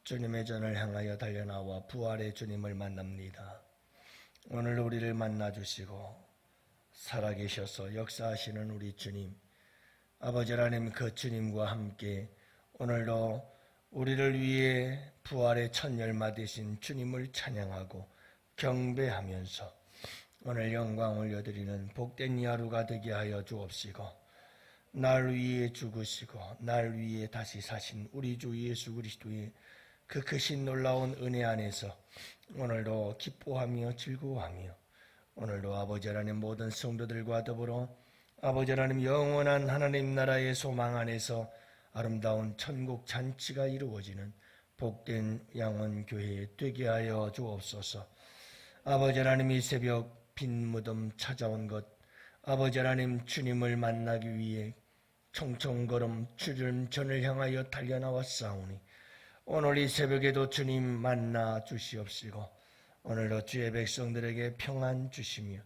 주님의 전을 향하여 달려나와 부활의 주님을 만납니다. 오늘 우리를 만나주시고 살아계셔서 역사하시는 우리 주님, 아버지 하나님, 그 주님과 함께 오늘도 우리를 위해 부활의 첫 열마 되신 주님을 찬양하고 경배하면서 오늘 영광 올려드리는 복된 이 하루가 되게 하여 주옵시고, 날 위해 죽으시고 날 위해 다시 사신 우리 주 예수 그리스도의 그 크신 놀라운 은혜 안에서 오늘도 기뻐하며 즐거워하며, 오늘도 아버지 하나님 모든 성도들과 더불어 아버지 하나님 영원한 하나님 나라의 소망 안에서 아름다운 천국 잔치가 이루어지는 복된 양원교회 되게 하여 주옵소서. 아버지 하나님, 이 새벽 빈 무덤 찾아온 것, 아버지 하나님 주님을 만나기 위해 청청걸음 주님 전을 향하여 달려나왔사오니 오늘 이 새벽에도 주님 만나 주시옵시고, 오늘도 주의 백성들에게 평안 주시며,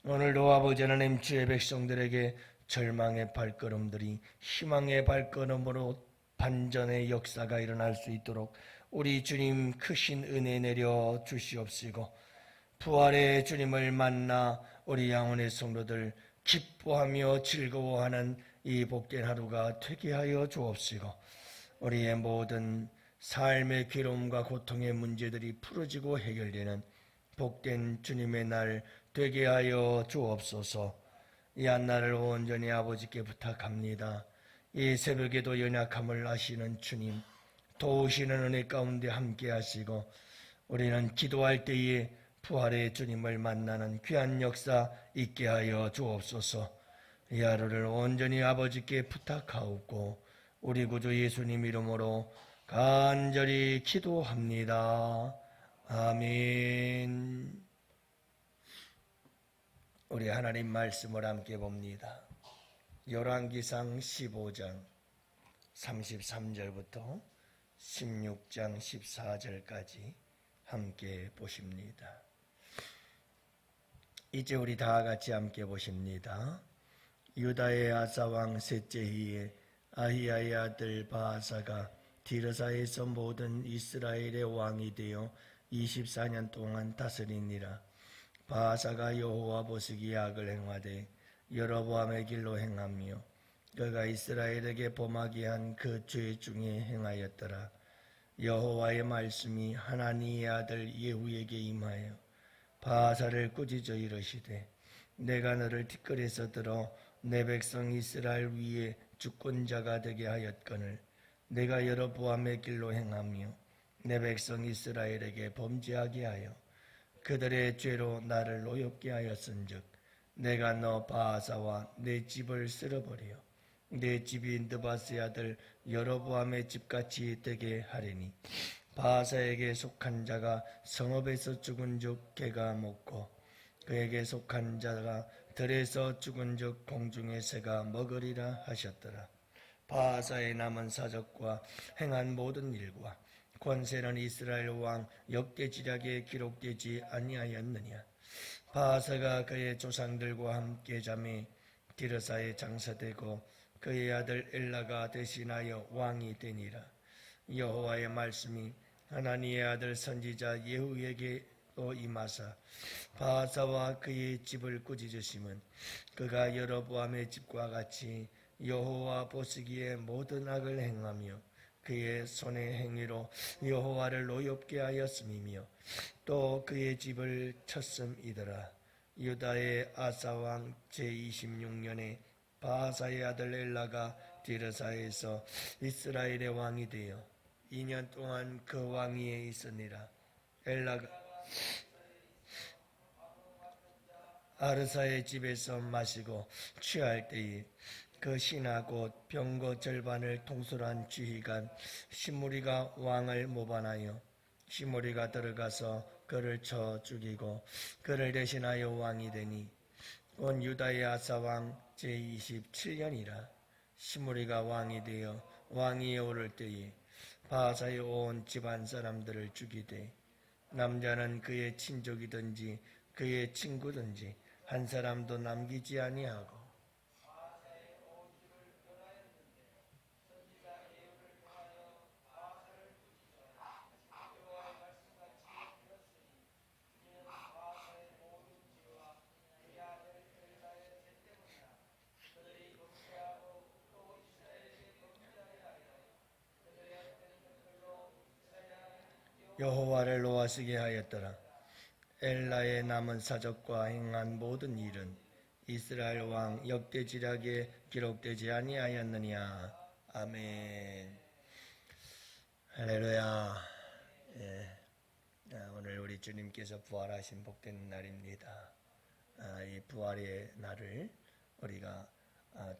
오늘도 아버지 하나님 주의 백성들에게 절망의 발걸음들이 희망의 발걸음으로 반전의 역사가 일어날 수 있도록 우리 주님 크신 은혜 내려 주시옵시고, 부활의 주님을 만나 우리 양원의 성도들 기뻐하며 즐거워하는 이 복된 하루가 되게 하여 주옵시고, 우리의 모든 삶의 괴로움과 고통의 문제들이 풀어지고 해결되는 복된 주님의 날 되게 하여 주옵소서. 이 한날을 온전히 아버지께 부탁합니다. 이 새벽에도 연약함을 아시는 주님, 도우시는 은혜 가운데 함께 하시고, 우리는 기도할 때에 부활의 주님을 만나는 귀한 역사 있게 하여 주옵소서. 이 하루를 온전히 아버지께 부탁하옵고 우리 구주 예수님 이름으로 간절히 기도합니다. 아멘. 우리 하나님 말씀을 함께 봅니다. 열왕기상 15장 33절부터 16장 14절까지 함께 보십니다. 이제 우리 다 같이 함께 보십니다. 유다의 아사왕 셋째 해에 아히야의 아들 바하사가 디르사에서 모든 이스라엘의 왕이 되어 24년 동안 다스리니라. 바하사가 여호와 보시기에 악을 행하되 여로보암의 길로 행하며 그가 이스라엘에게 범하게 한 그 죄 중에 행하였더라. 여호와의 말씀이 하나니의 아들 예후에게 임하여 바하사를 꾸짖어 이르시되, 내가 너를 티끌에서 들어 내 백성 이스라엘 위에 주권자가 되게 하였거늘 내가 여로보암의 길로 행하며 내 백성 이스라엘에게 범죄하게 하여 그들의 죄로 나를 노엽게 하였은즉, 내가 너 바하사와 내 집을 쓸어버려 내 집이 느바스의 아들 여로보암의 집같이 되게 하리니, 바하사에게 속한 자가 성읍에서 죽은즉 개가 먹고 그에게 속한 자가 들에서 죽은즉 공중의 새가 먹으리라 하셨더라. 바하사의 남은 사적과 행한 모든 일과 권세는 이스라엘 왕 역대지략에 기록되지 아니하였느냐. 바하사가 그의 조상들과 함께 잠에 디르사에 장사되고 그의 아들 엘라가 대신하여 왕이 되니라. 여호와의 말씀이 하나니의 아들 선지자 예후에게도 임하사 바하사와 그의 집을 꾸짖으심은, 그가 여로보암의 집과 같이 여호와 보시기에 모든 악을 행하며 그의 손의 행위로 여호와를 노엽게 하였음이며 또 그의 집을 쳤음이더라. 유다의 아사왕 제26년에 바하사의 아들 엘라가 디르사에서 이스라엘의 왕이 되어 2년 동안 그 왕위에 있으니라. 엘라가 아르사의 집에서 마시고 취할 때에 그 신하 곧 병거 절반을 통솔한 지휘관 시므리가 왕을 모반하여 시므리가 들어가서 그를 쳐 죽이고 그를 대신하여 왕이 되니, 곧 유다의 아사왕 제27년이라. 시므리가 왕이 되어 왕위에 오를 때에 바하사의 온 집안 사람들을 죽이되, 남자는 그의 친족이든지 그의 친구든지 한 사람도 남기지 아니하고, 여호와를 놓아쓰게 하였더라. 엘라의 남은 사적과 행한 모든 일은 이스라엘 왕 역대지략에 기록되지 아니하였느냐. 아멘. 할렐루야. 예. 오늘 우리 주님께서 부활하신 복된 날입니다. 이 부활의 날을 우리가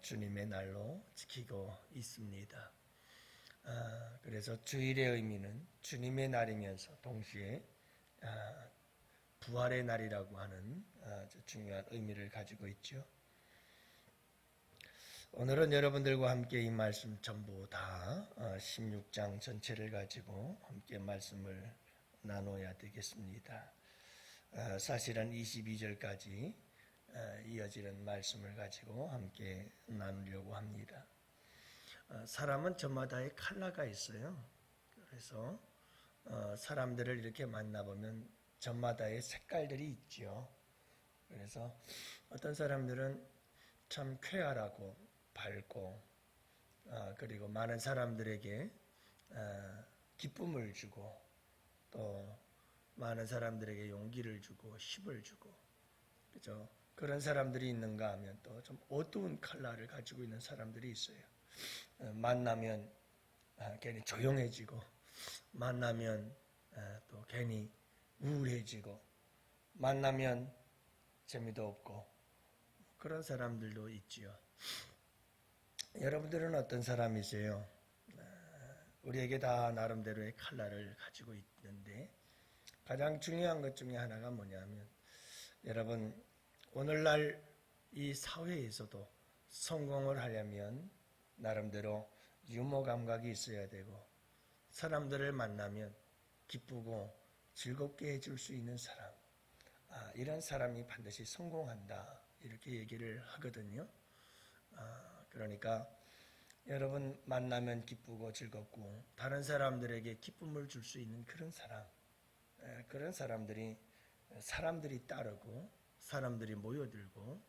주님의 날로 지키고 있습니다. 그래서 주일의 의미는 주님의 날이면서 동시에 부활의 날이라고 하는 아주 중요한 의미를 가지고 있죠. 오늘은 여러분들과 함께 이 말씀 전부 다 16장 전체를 가지고 함께 말씀을 나눠야 되겠습니다. 사실은 22절까지 이어지는 말씀을 가지고 함께 나누려고 합니다. 사람은 저마다의 컬러가 있어요. 그래서 사람들을 이렇게 만나보면 저마다의 색깔들이 있죠. 그래서 어떤 사람들은 참 쾌활하고 밝고 그리고 많은 사람들에게 기쁨을 주고 또 많은 사람들에게 용기를 주고 힘을 주고 그죠? 그런 사람들이 있는가 하면 또 좀 어두운 컬러를 가지고 있는 사람들이 있어요. 만나면 괜히 조용해지고 만나면 또 괜히 우울해지고 만나면 재미도 없고 그런 사람들도 있지요. 여러분들은 어떤 사람이세요? 우리에게 다 나름대로의 컬러를 가지고 있는데 가장 중요한 것 중에 하나가 뭐냐면 여러분 오늘날 이 사회에서도 성공을 하려면 나름대로 유머 감각이 있어야 되고 사람들을 만나면 기쁘고 즐겁게 해줄 수 있는 사람 이런 사람이 반드시 성공한다 이렇게 얘기를 하거든요. 그러니까 여러분 만나면 기쁘고 즐겁고 다른 사람들에게 기쁨을 줄 수 있는 그런 사람 그런 사람들이 따르고 사람들이 모여들고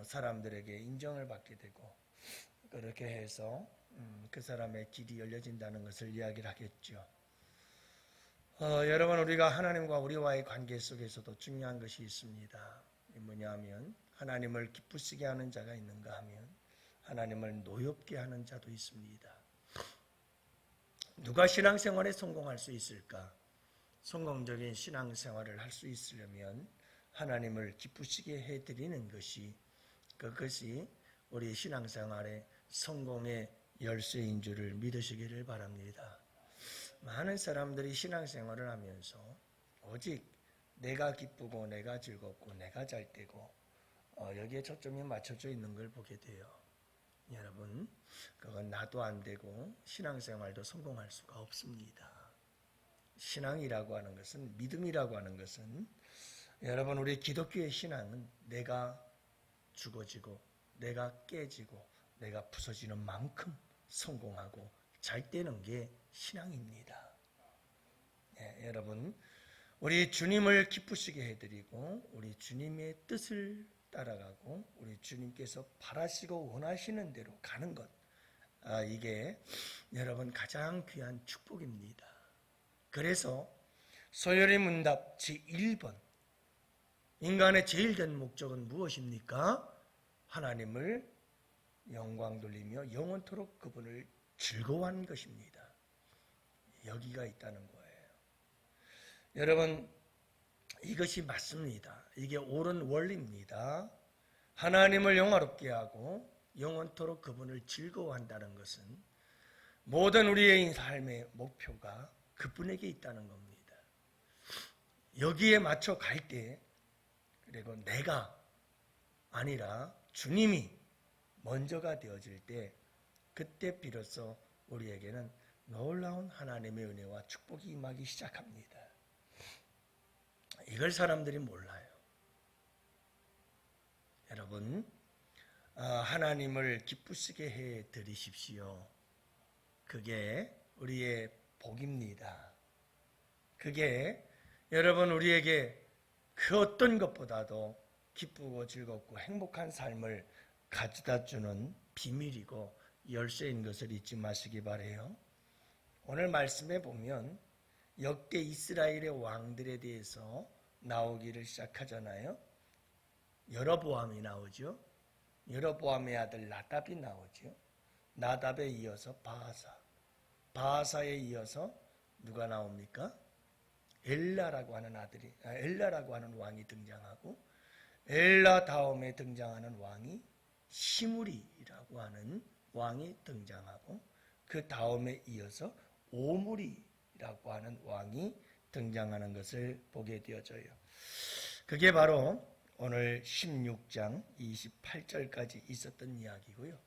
사람들에게 인정을 받게 되고 그렇게 해서 그 사람의 길이 열려진다는 것을 이야기를 하겠죠. 여러분 우리가 하나님과 우리와의 관계 속에서도 중요한 것이 있습니다. 뭐냐면 하나님을 기쁘시게 하는 자가 있는가 하면 하나님을 노엽게 하는 자도 있습니다. 누가 신앙생활에 성공할 수 있을까? 성공적인 신앙생활을 할 수 있으려면 하나님을 기쁘시게 해드리는 것이 그것이 우리 신앙생활의 성공의 열쇠인 줄을 믿으시기를 바랍니다. 많은 사람들이 신앙생활을 하면서 오직 내가 기쁘고 내가 즐겁고 내가 잘 되고 여기에 초점이 맞춰져 있는 걸 보게 돼요. 여러분 그건 나도 안 되고 신앙생활도 성공할 수가 없습니다. 신앙이라고 하는 것은 믿음이라고 하는 것은 여러분 우리 기독교의 신앙은 내가 죽어지고 내가 깨지고 내가 부서지는 만큼 성공하고 잘 되는 게 신앙입니다. 여러분 우리 주님을 기쁘시게 해드리고 우리 주님의 뜻을 따라가고 우리 주님께서 바라시고 원하시는 대로 가는 것 이게 여러분 가장 귀한 축복입니다. 그래서 소열의 문답 제1번 인간의 제일 된 목적은 무엇입니까? 하나님을 영광 돌리며 영원토록 그분을 즐거워하는 것입니다. 여기가 있다는 거예요. 여러분 이것이 맞습니다. 이게 옳은 원리입니다. 하나님을 영화롭게 하고 영원토록 그분을 즐거워한다는 것은 모든 우리의 삶의 목표가 그분에게 있다는 겁니다. 여기에 맞춰 갈 때 그리고 내가 아니라 주님이 먼저가 되어질 때 그때 비로소 우리에게는 놀라운 하나님의 은혜와 축복이 임하기 시작합니다. 이걸 사람들이 몰라요. 여러분 하나님을 기쁘시게 해드리십시오. 그게 우리의 복입니다. 그게 여러분 우리에게 그 어떤 것보다도 기쁘고 즐겁고 행복한 삶을 가져다 주는 비밀이고 열쇠인 것을 잊지 마시기 바라요. 오늘 말씀에 보면 역대 이스라엘의 왕들에 대해서 나오기를 시작하잖아요. 여로보암이 나오죠. 여로보암의 아들 나답이 나오죠. 나답에 이어서 바하사, 바하사에 이어서 누가 나옵니까? 엘라라고 하는 왕이 등장하고, 엘라 다음에 등장하는 왕이 시므리라고 하는 왕이 등장하고, 그 다음에 이어서 오므리라고 하는 왕이 등장하는 것을 보게 되어져요. 그게 바로 오늘 16장 28절까지 있었던 이야기고요.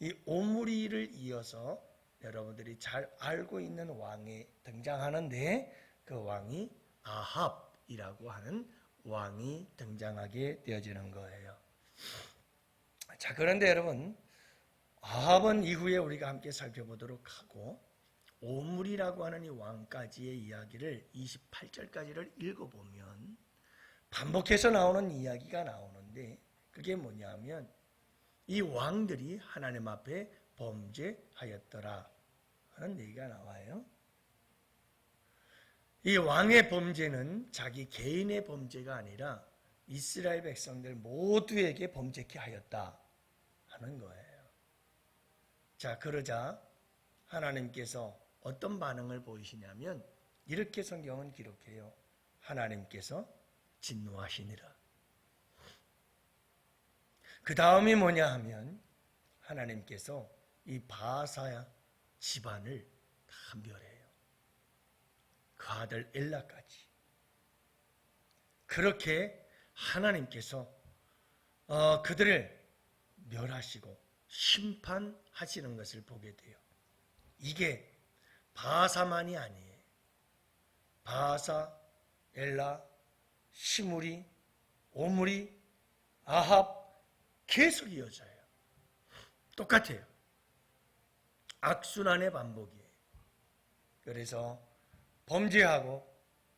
이 오므리를 이어서 여러분들이 잘 알고 있는 왕이 등장하는데, 그 왕이 아합이라고 하는 왕이 등장하게 되어지는 거예요. 자, 그런데 여러분, 아합은 이후에 우리가 함께 살펴보도록 하고, 오므리라고 하는 이 왕까지의 이야기를 28절까지를 읽어보면 반복해서 나오는 이야기가 나오는데, 그게 뭐냐면 이 왕들이 하나님 앞에 범죄하였더라 하는 얘기가 나와요. 이 왕의 범죄는 자기 개인의 범죄가 아니라 이스라엘 백성들 모두에게 범죄케 하였다 하는 거예요. 자, 그러자 하나님께서 어떤 반응을 보이시냐면 이렇게 성경은 기록해요. 하나님께서 진노하시니라. 그 다음이 뭐냐 하면 하나님께서 이 바하사 집안을 다 멸해요. 그 아들 엘라까지. 그렇게 하나님께서 그들을 멸하시고 심판하시는 것을 보게 돼요. 이게 바하사만이 아니에요. 바하사, 엘라, 시므리, 오므리, 아합 계속 이어져요. 똑같아요. 악순환의 반복이에요. 그래서 범죄하고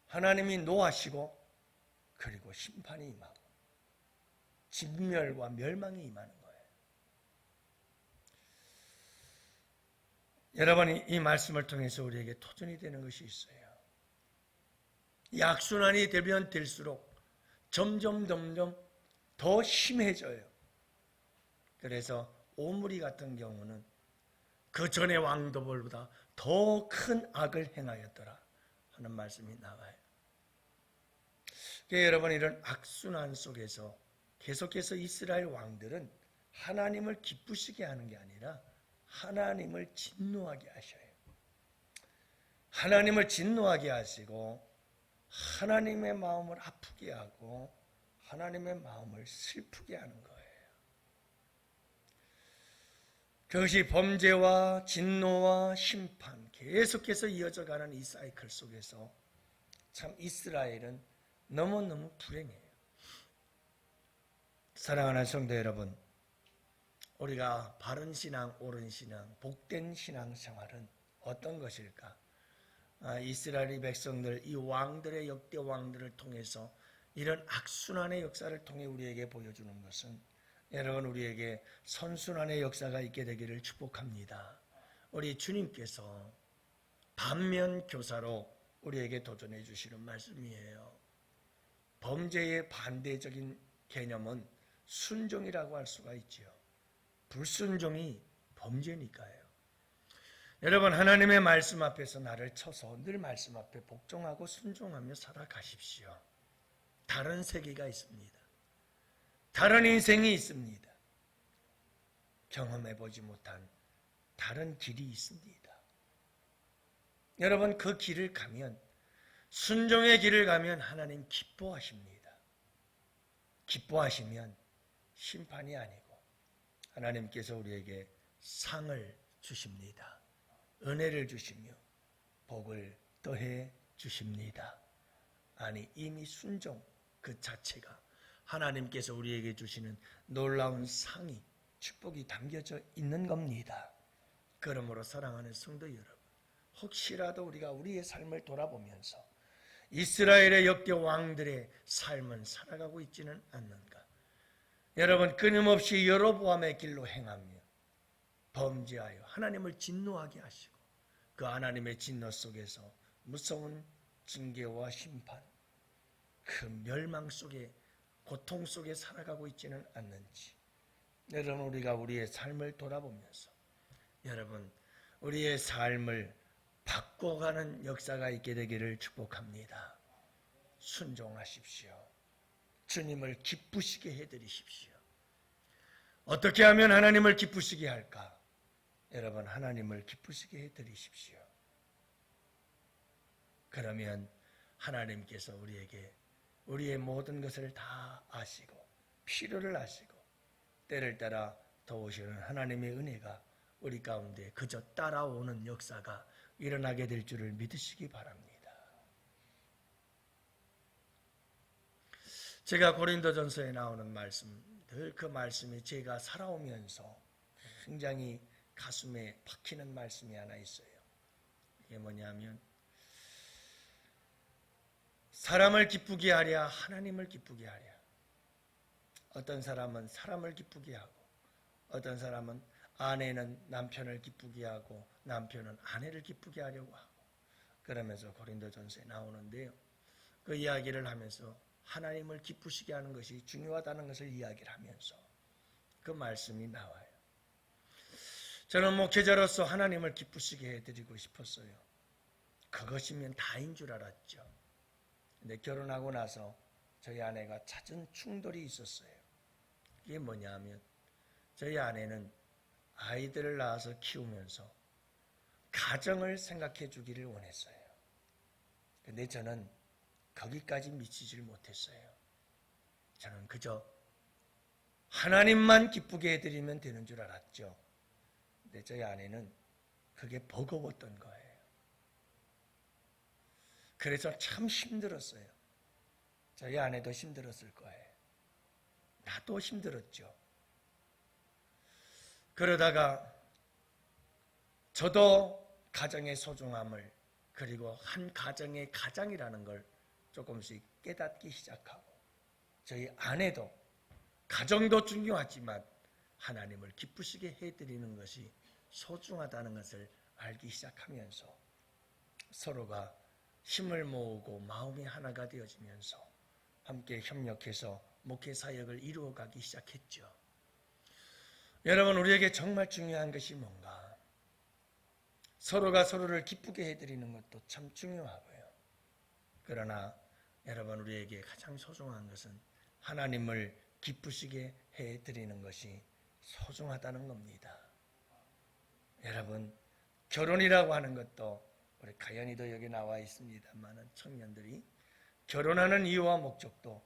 하나님이 노하시고, 그리고 심판이 임하고 진멸과 멸망이 임하는 거예요. 여러분이 이 말씀을 통해서 우리에게 토전이 되는 것이 있어요. 이 악순환이 되면 될수록 점점 더 심해져요. 그래서 오므리 같은 경우는 그 전의 왕들보다 더 큰 악을 행하였더라 하는 말씀이 나와요. 그러니까 여러분, 이런 악순환 속에서 계속해서 이스라엘 왕들은 하나님을 기쁘시게 하는 게 아니라 하나님을 진노하게 하셔요. 하나님을 진노하게 하시고 하나님의 마음을 아프게 하고 하나님의 마음을 슬프게 하는 거예요. 그것이 범죄와 진노와 심판 계속해서 이어져가는 이 사이클 속에서 참 이스라엘은 너무너무 불행해요. 사랑하는 성도 여러분, 우리가 바른 신앙, 옳은 신앙, 복된 신앙 생활은 어떤 것일까? 이스라엘 백성들, 이 왕들의 역대 왕들을 통해서 이런 악순환의 역사를 통해 우리에게 보여주는 것은, 여러분, 우리에게 선순환의 역사가 있게 되기를 축복합니다. 우리 주님께서 반면 교사로 우리에게 도전해 주시는 말씀이에요. 범죄의 반대적인 개념은 순종이라고 할 수가 있지요. 불순종이 범죄니까요. 여러분, 하나님의 말씀 앞에서 나를 쳐서 늘 말씀 앞에 복종하고 순종하며 살아가십시오. 다른 세계가 있습니다. 다른 인생이 있습니다. 경험해보지 못한 다른 길이 있습니다. 여러분, 그 길을 가면, 순종의 길을 가면 하나님 기뻐하십니다. 기뻐하시면 심판이 아니고 하나님께서 우리에게 상을 주십니다. 은혜를 주시며 복을 더해 주십니다. 아니, 이미 순종 그 자체가 하나님께서 우리에게 주시는 놀라운 상이, 축복이 담겨져 있는 겁니다. 그러므로 사랑하는 성도 여러분, 혹시라도 우리가 우리의 삶을 돌아보면서 이스라엘의 역대 왕들의 삶은 살아가고 있지는 않는가? 여러분, 끊임없이 여로보암의 길로 행하며 범죄하여 하나님을 진노하게 하시고 그 하나님의 진노 속에서 무서운 징계와 심판, 그 멸망 속에, 고통 속에 살아가고 있지는 않는지, 여러분, 우리가 우리의 삶을 돌아보면서 여러분, 우리의 삶을 바꿔가는 역사가 있게 되기를 축복합니다. 순종하십시오. 주님을 기쁘시게 해드리십시오. 어떻게 하면 하나님을 기쁘시게 할까? 여러분, 하나님을 기쁘시게 해드리십시오. 그러면 하나님께서 우리에게 우리의 모든 것을 다 아시고 필요를 아시고 때를 따라 도우시는 하나님의 은혜가 우리 가운데 그저 따라오는 역사가 일어나게 될 줄을 믿으시기 바랍니다. 제가 고린도전서에 나오는 말씀, 늘 그 말씀이 제가 살아오면서 굉장히 가슴에 박히는 말씀이 하나 있어요. 이게 뭐냐면 사람을 기쁘게 하랴 하나님을 기쁘게 하랴. 어떤 사람은 사람을 기쁘게 하고 어떤 사람은 아내는 남편을 기쁘게 하고 남편은 아내를 기쁘게 하려고 하고, 그러면서 고린도전서에 나오는데요. 그 이야기를 하면서 하나님을 기쁘시게 하는 것이 중요하다는 것을 이야기를 하면서 그 말씀이 나와요. 저는 목회자로서 하나님을 기쁘시게 해드리고 싶었어요. 그것이면 다인 줄 알았죠. 근데 결혼하고 나서 저희 아내가 잦은 충돌이 있었어요. 이게 뭐냐 하면 저희 아내는 아이들을 낳아서 키우면서 가정을 생각해 주기를 원했어요. 근데 저는 거기까지 미치질 못했어요. 저는 그저 하나님만 기쁘게 해드리면 되는 줄 알았죠. 근데 저희 아내는 그게 버거웠던 거예요. 그래서 참 힘들었어요. 저희 아내도 힘들었을 거예요. 나도 힘들었죠. 그러다가 저도 가정의 소중함을, 그리고 한 가정의 가장이라는 걸 조금씩 깨닫기 시작하고, 저희 아내도 가정도 중요하지만 하나님을 기쁘시게 해드리는 것이 소중하다는 것을 알기 시작하면서 서로가 힘을 모으고 마음이 하나가 되어지면서 함께 협력해서 목회 사역을 이루어가기 시작했죠. 여러분, 우리에게 정말 중요한 것이 뭔가? 서로가 서로를 기쁘게 해드리는 것도 참 중요하고요. 그러나 여러분, 우리에게 가장 소중한 것은 하나님을 기쁘시게 해드리는 것이 소중하다는 겁니다. 여러분, 결혼이라고 하는 것도, 우리 가연이도 여기 나와 있습니다만 청년들이 결혼하는 이유와 목적도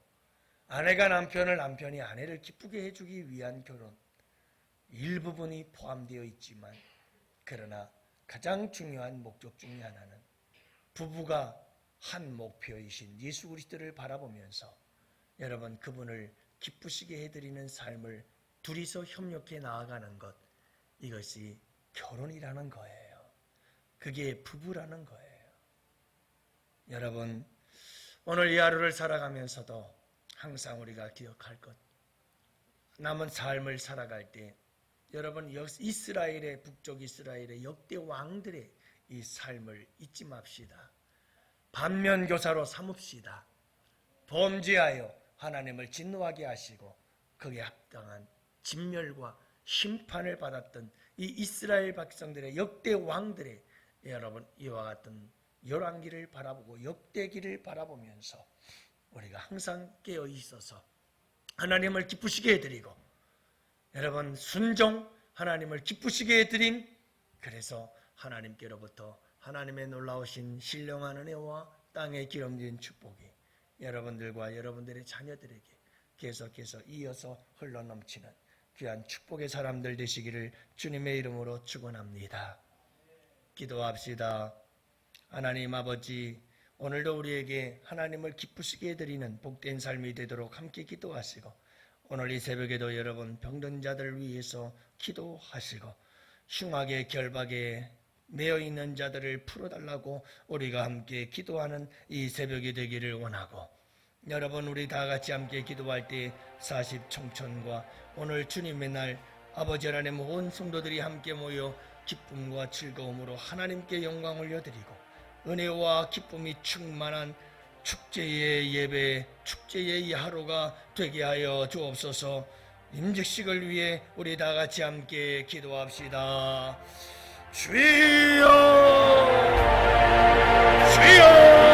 아내가 남편을, 남편이 아내를 기쁘게 해주기 위한 결혼, 일부분이 포함되어 있지만, 그러나 가장 중요한 목적 중에 하나는 부부가 한 목표이신 예수 그리스도를 바라보면서 여러분, 그분을 기쁘시게 해드리는 삶을 둘이서 협력해 나아가는 것, 이것이 결혼이라는 거예요. 그게 부부라는 거예요. 여러분, 오늘 이 하루를 살아가면서도 항상 우리가 기억할 것, 남은 삶을 살아갈 때 여러분, 이스라엘의, 북쪽 이스라엘의 역대 왕들의 이 삶을 잊지 맙시다. 반면교사로 삼읍시다. 범죄하여 하나님을 진노하게 하시고 거기에 합당한 진멸과 심판을 받았던 이 이스라엘 백성들의 역대 왕들의 여러분, 이와 같은 열왕기를 바라보고 역대기를 바라보면서 우리가 항상 깨어 있어서 하나님을 기쁘시게 해드리고, 여러분, 순종, 하나님을 기쁘시게 해드림, 그래서 하나님께로부터 하나님의 놀라우신 신령한 은혜와 땅에 기름진 축복이 여러분들과 여러분들의 자녀들에게 계속해서 이어서 흘러넘치는 귀한 축복의 사람들 되시기를 주님의 이름으로 축원합니다. 기도합시다. 하나님 아버지, 오늘도 우리에게 하나님을 기쁘시게 해드리는 복된 삶이 되도록 함께 기도하시고, 오늘 이 새벽에도 여러분 병든 자들을 위해서 기도하시고, 흉악의 결박에 매여 있는 자들을 풀어달라고 우리가 함께 기도하는 이 새벽이 되기를 원하고, 여러분, 우리 다 같이 함께 기도할 때 40청천과 오늘 주님의 날 아버지 하나님 온 성도들이 함께 모여 기쁨과 즐거움으로 하나님께 영광 올려드리고 은혜와 기쁨이 충만한 축제의 예배, 축제의 이 하루가 되게 하여 주옵소서. 임직식을 위해 우리 다 같이 함께 기도합시다. 주여, 주여.